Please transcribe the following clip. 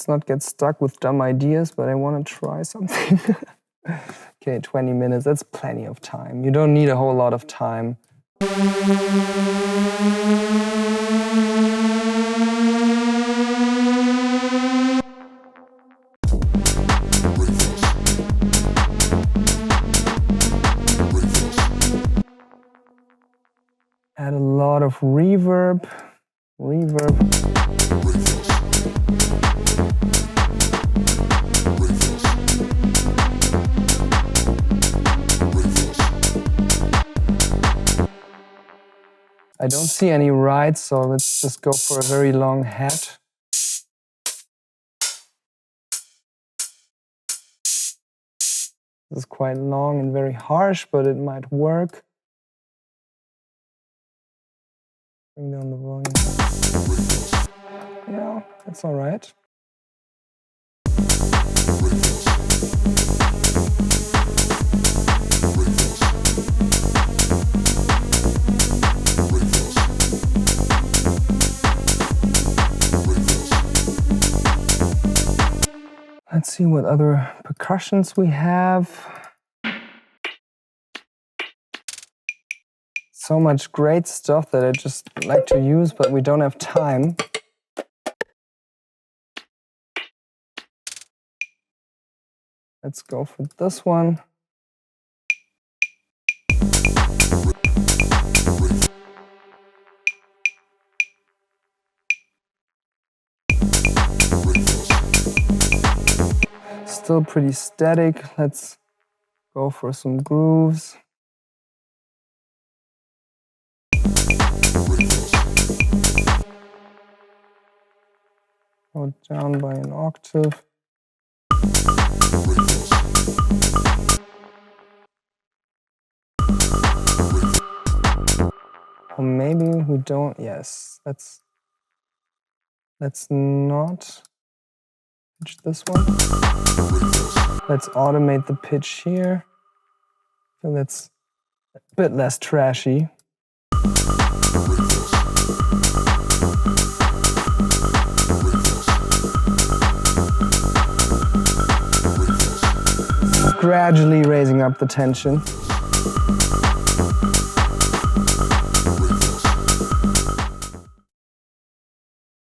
let's not get stuck with dumb ideas, but I want to try something. Okay, 20 minutes, that's plenty of time. You don't need a whole lot of time. Add a lot of reverb. I don't see any rides, so let's just go for a very long hat. This is quite long and very harsh, but it might work. Bring down the volume. Yeah, that's all right. Let's see what other percussions we have. So much great stuff that I just like to use, but we don't have time. Let's go for this one. Still pretty static. Let's go for some grooves. Go down by an octave. Or maybe we don't. Yes, let's not pitch this one. Let's automate the pitch here. So that's a bit less trashy. Gradually raising up the tension.